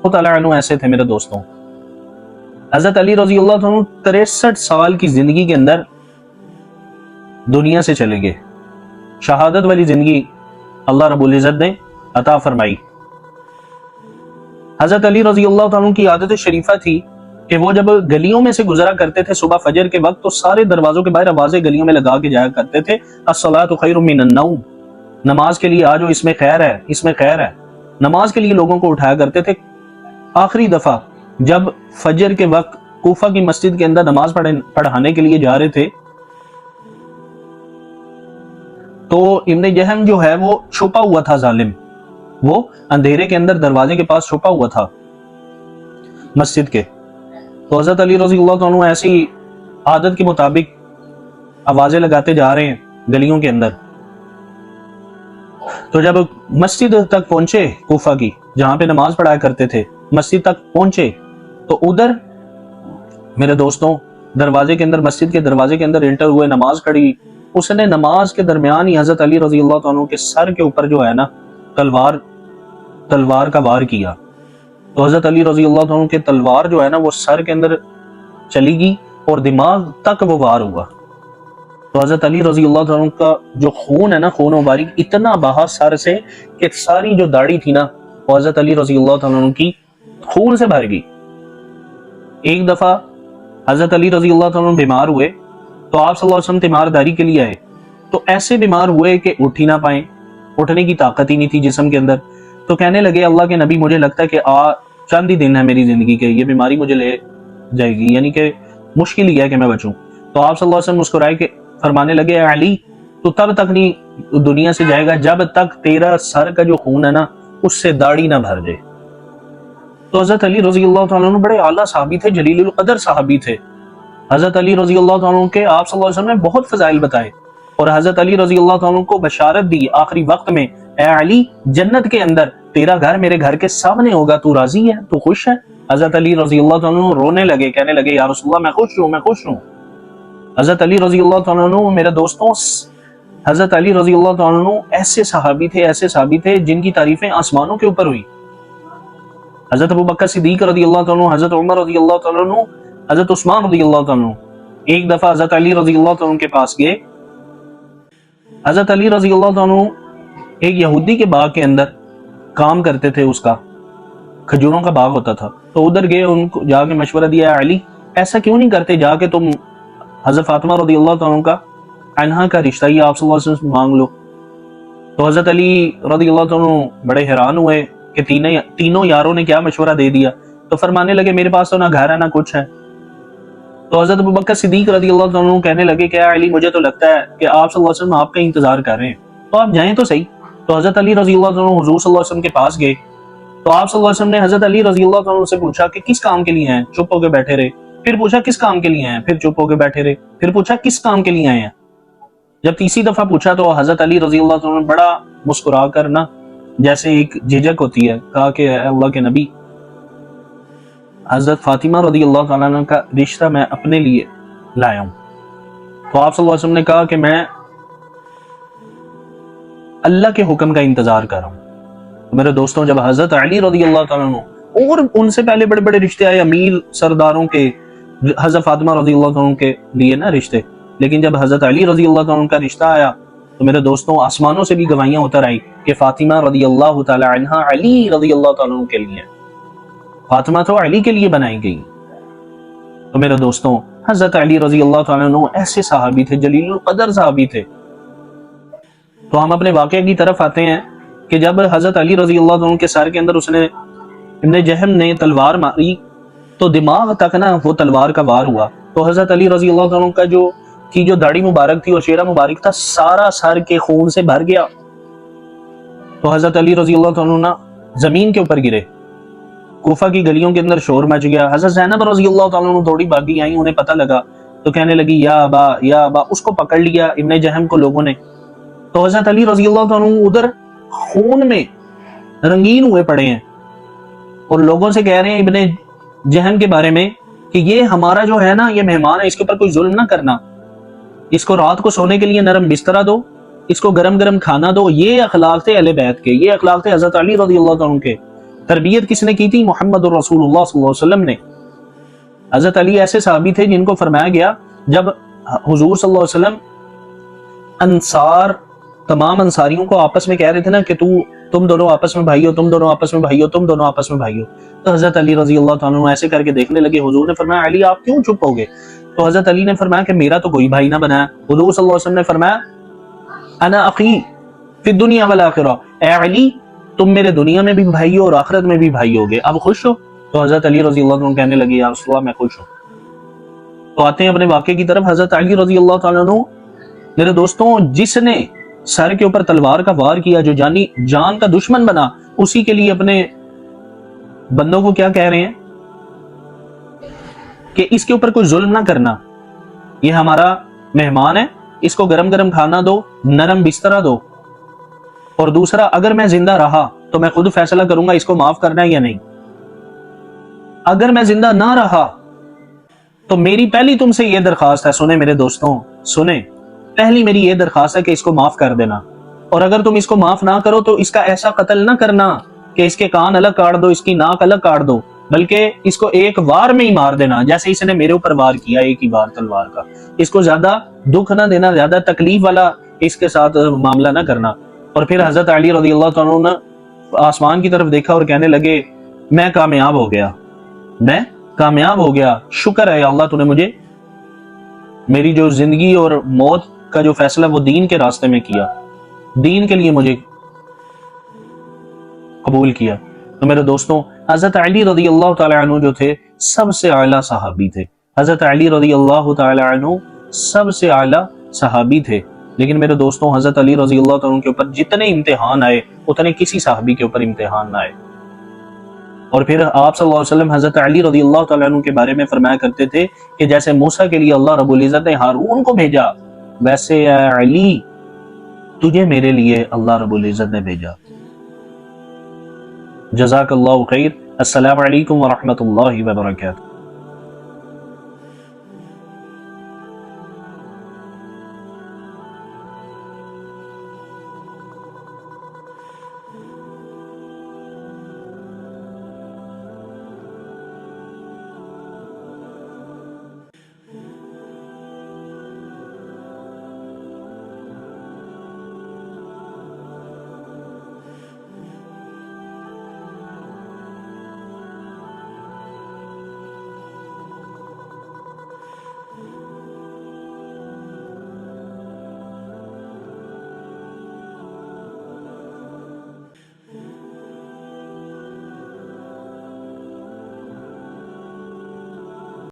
تعالیٰ عنہ ایسے تھے میرے دوستوں. حضرت علی رضی اللہ عنہ 63 سال کی زندگی کے اندر دنیا سے چلے گئے. شہادت والی زندگی اللہ رب العزت نے عطا فرمائی. حضرت علی رضی اللہ عنہ کی عادت شریفہ تھی کہ وہ جب گلیوں میں سے گزرا کرتے تھے صبح فجر کے وقت تو سارے دروازوں کے باہر آوازیں گلیوں میں لگا کے جایا کرتے تھے, الصلاۃ خیر من النوم, نماز کے لیے آجو, اس میں خیر ہے, اس میں خیر ہے. نماز کے لیے لوگوں کو اٹھایا کرتے تھے. آخری دفعہ جب فجر کے وقت کوفہ کی مسجد کے اندر نماز پڑھانے کے لیے جا رہے تھے تو ابن جہم جو ہے وہ چھپا ہوا تھا, ظالم, وہ اندھیرے کے اندر دروازے کے پاس چھپا ہوا تھا مسجد کے. تو حضرت علی رضی اللہ عنہ ایسی عادت کے مطابق آوازیں لگاتے جا رہے ہیں گلیوں کے اندر. تو جب مسجد تک پہنچے کوفہ کی جہاں پہ نماز پڑھایا کرتے تھے, مسجد تک پہنچے تو ادھر میرے دوستوں دروازے کے اندر, مسجد کے دروازے کے اندر انٹر ہوئے, نماز کھڑی. اس نے نماز کے درمیان ہی حضرت علی رضی اللہ عنہ کے سر کے اوپر جو ہے نا تلوار کا وار کیا. تو حضرت علی رضی اللہ عنہ کے تلوار جو ہے نا وہ سر کے اندر چلی گئی اور دماغ تک وہ وار ہوا. تو حضرت علی رضی اللہ عنہ کا جو خون ہے نا, خون مبارک اتنا بہا سر سے کہ ساری جو داڑھی تھی نا وہ حضرت علی رضی اللہ عنہ کی خون سے بھر گئی. ایک دفعہ حضرت علی رضی اللہ عنہ بیمار ہوئے تو آپ صلی اللہ علیہ وسلم تیمارداری کے لیے آئے. تو ایسے بیمار ہوئے کہ اٹھ ہی نہ پائیں, اٹھنے کی طاقت ہی نہیں تھی جسم کے اندر. تو کہنے لگے اللہ کے نبی مجھے لگتا ہے کہ چند ہی دن ہے میری زندگی کے, یہ بیماری مجھے لے جائے گی, یعنی کہ مشکل ہی ہے کہ میں بچوں. تو آپ صلی اللہ علیہ وسلم مسکرائے کہ فرمانے لگے اے علی تو تب تک نہیں دنیا سے جائے گا جب تک تیرا سر کا جو خون ہے نا اس سے داڑھی نہ بھر جائے. تو حضرت علی رضی اللہ تعالیٰ عنہ بڑے اعلیٰ صحابی تھے, جلیل القدر صحابی تھے. حضرت علی رضی اللہ تعالیٰ عنہ کے آپ صلی اللہ علیہ وسلم نے بہت فضائل بتائے اور حضرت علی رضی اللہ تعالیٰ عنہ کو بشارت دی آخری وقت میں, اے علی جنت کے اندر تیرا گھر میرے گھر کے سامنے ہوگا, تو راضی ہے, تو خوش ہے. حضرت علی رضی اللہ تعالیٰ عنہ رونے لگے, کہنے لگے یا رسول اللہ میں خوش ہوں, میں خوش ہوں. حضرت علی رضی اللہ تعالیٰ عنہ میرے دوستوں, حضرت علی رضی اللہ تعالیٰ عنہ ایسے صحابی تھے جن کی تعریفیں آسمانوں کے اوپر ہوئی. حضرت ابوبکر صدیق رضی اللہ تعالیٰ عنہ, حضرت عمر رضی اللہ تعالیٰ عنہ, حضرت عثمان رضی اللہ تعالیٰ عنہ ایک دفعہ حضرت علی رضی اللہ تعالیٰ عنہ کے پاس گئے. حضرت علی رضی اللہ تعالیٰ عنہ ایک یہودی کے باغ کے اندر کام کرتے تھے, اس کا کھجوروں کا باغ ہوتا تھا. تو ادھر گئے, ان کو جا کے مشورہ دیا, علی ایسا کیوں نہیں کرتے جا کے تم حضرت فاطمہ رضی اللہ تعالیٰ عنہ کا عنہا کا رشتہ یہ آپ صلی اللہ علیہ وسلم مانگ لو. تو حضرت علی رضی اللہ تعالیٰ عنہ بڑے حیران ہوئے کہ تینوں یاروں نے کیا مشورہ دے دیا. تو فرمانے لگے میرے پاس تو نہ گھر ہے نہ کچھ ہے. تو حضرت ابوبکر صدیق رضی اللہ عنہ کہنے لگے کہ علی مجھے تو لگتا ہے کہ آپ صلی اللہ علیہ وسلم آپ کا انتظار کر رہے ہیں, تو آپ جائیں تو صحیح. تو حضرت علی رضی اللہ عنہ حضور صلی اللہ علیہ وسلم کے پاس گئے. تو آپ صلی اللہ علیہ وسلم نے حضرت علی رضی اللہ عنہ سے پوچھا کہ کس کام کے لیے ہیں, چپ ہو کے بیٹھے رہے. پھر پوچھا کس کام کے لیے ہیں, پھر چپ ہو کے بیٹھے رہے. پھر پوچھا کس کام کے لیے آئے ہیں. جب تیسری دفعہ پوچھا تو حضرت علی رضی اللہ عنہ نے بڑا مسکرا کر نا جیسے ایک جھجک ہوتی ہے کہا کہ اللہ کے نبی حضرت فاطمہ رضی اللہ تعالیٰ عنہ کا رشتہ میں اپنے لیے لایا ہوں. تو آپ صلی اللہ علیہ وسلم نے کہا کہ میں اللہ کے حکم کا انتظار کر رہا ہوں. میرے دوستوں جب حضرت علی رضی اللہ تعالیٰ عنہ اور ان سے پہلے بڑے بڑے رشتے آئے امیر سرداروں کے, حضرت فاطمہ رضی اللہ عنہ کے لیے نا رشتے, لیکن جب حضرت علی رضی اللہ عنہ کا رشتہ آیا تو میرے دوستوں آسمانوں سے بھی گواہیاں اتر آئی کہ فاطمہ رضی اللہ تعالی عنہا علی رضی اللہ تعالیٰ عنہ کے لیے, فاطمہ تو علی کے لیے بنائی گئی. تو میرے دوستوں حضرت علی رضی اللہ تعالیٰ عنہ ایسے صحابی تھے, جلیل القدر صحابی تھے. تو ہم اپنے واقعے کی طرف آتے ہیں کہ جب حضرت علی رضی اللہ عنہ کے سر کے اندر اس نے ابن جہم نے تلوار ماری تو دماغ تک نا وہ تلوار کا وار ہوا. تو حضرت علی رضی اللہ عنہ کا جو داڑھی مبارک تھی اور چہرہ مبارک تھا سارا سر کے خون سے بھر گیا. تو حضرت علی رضی اللہ عنہ نا زمین کے اوپر گرے. کوفہ کی گلیوں کے اندر شور مچ گیا. حضرت زینب رضی اللہ تعالیٰ عنہ دوڑی بھاگی آئی, انہیں پتہ لگا تو کہنے لگی یا ابا یا ابا. اس کو پکڑ لیا ابن جہم کو لوگوں نے. تو حضرت علی رضی اللہ عنہ ادھر خون میں رنگین ہوئے پڑے ہیں اور لوگوں سے کہہ رہے ہیں ابن جہم کے بارے میں کہ یہ ہمارا جو ہے نا یہ مہمان ہے, اس کے اوپر کوئی ظلم نہ کرنا, اس کو رات کو سونے کے لیے نرم بسترا دو, اس کو گرم گرم کھانا دو. یہ اخلاق تھے اہل بیت کے, یہ اخلاق تھے حضرت علی رضی اللہ عنہ کے. تربیت کس نے کی تھی؟ محمد الرسول اللہ صلی اللہ علیہ وسلم نے۔ حضرت علی ایسے صحابی تھے جن کو فرمایا گیا، جب حضور صلی اللہ علیہ وسلم انصار تمام انصاریوں کو آپس میں کہہ رہے تھے نا کہ تم دونوں آپس میں بھائی ہو، تم دونوں آپس میں بھائی ہو، تم دونوں آپس میں بھائی ہو، تو حضرت علی رضی اللہ تعالیٰ عنہ ایسے کر کے دیکھنے لگے۔ حضور نے فرمایا علی آپ کیوں چپ ہو گئے؟ تو حضرت علی نے فرمایا کہ میرا تو کوئی بھائی نہ بنا ہے۔ حضور صلی اللہ علیہ وسلم نے فرمایا انا اخی فی الدنیا والآخرہ، اے علی تم میرے دنیا میں بھی بھائی ہو اور آخرت میں بھی بھائی ہوگے، اب خوش ہو؟ تو حضرت علی رضی اللہ عنہ کہنے لگے یا رسول اللہ میں خوش ہوں۔ تو آتے ہیں اپنے واقعے کی طرف۔ حضرت علی رضی اللہ تعالیٰ عنہ میرے دوستوں، جس نے سر کے اوپر تلوار کا وار کیا، جو جان کا دشمن بنا، اسی کے لیے اپنے بندوں کو کیا کہہ رہے ہیں کہ اس کے اوپر کوئی ظلم نہ کرنا، یہ ہمارا مہمان ہے، اس کو گرم گرم کھانا دو، نرم بسترا دو، اور دوسرا اگر میں زندہ رہا تو میں خود فیصلہ کروں گا اس کو معاف کرنا ہے یا نہیں، اگر میں زندہ نہ رہا تو میری پہلی تم سے یہ درخواست ہے، سنیں میرے دوستوں سنیں، پہلی میری یہ درخواست ہے کہ اس کو معاف کر دینا، اور اگر تم اس کو معاف نہ کرو تو اس کا ایسا قتل نہ کرنا کہ اس کے کان الگ کاٹ دو، اس کی ناک الگ کاٹ دو، بلکہ اس کو ایک وار میں ہی مار دینا، جیسے اس نے میرے اوپر وار کیا ایک ہی بار تلوار کا، اس کو زیادہ دکھ نہ دینا، زیادہ تکلیف والا اس کے ساتھ معاملہ نہ کرنا۔ اور پھر حضرت علی رضی اللہ تعالیٰ عنہ نے آسمان کی طرف دیکھا اور کہنے لگے میں کامیاب ہو گیا، میں کامیاب ہو گیا، شکر ہے یا اللہ تو نے مجھے میری جو زندگی اور موت کا جو فیصلہ وہ دین کے راستے میں کیا، دین کے لیے مجھے قبول کیا۔ تو میرے دوستوں حضرت علی رضی اللہ تعالی عنہ جو تھے سب سے اعلیٰ صحابی تھے، حضرت علی رضی اللہ تعالی عنہ سب سے اعلیٰ صحابی تھے، لیکن میرے دوستوں حضرت علی رضی اللہ تعالیٰ عنہ کے اوپر جتنے امتحان آئے اتنے کسی صحابی کے اوپر امتحان نہ آئے۔ اور پھر آپ صلی اللہ علیہ وسلم حضرت علی رضی اللہ تعالیٰ عنہ کے بارے میں فرمایا کرتے تھے کہ جیسے موسیٰ کے لیے اللہ رب العزت نے ہارون کو بھیجا، ویسے اے علی تجھے میرے لیے اللہ رب العزت نے بھیجا۔ جزاک اللہ خیر۔ السلام علیکم ورحمۃ اللہ وبرکاتہ۔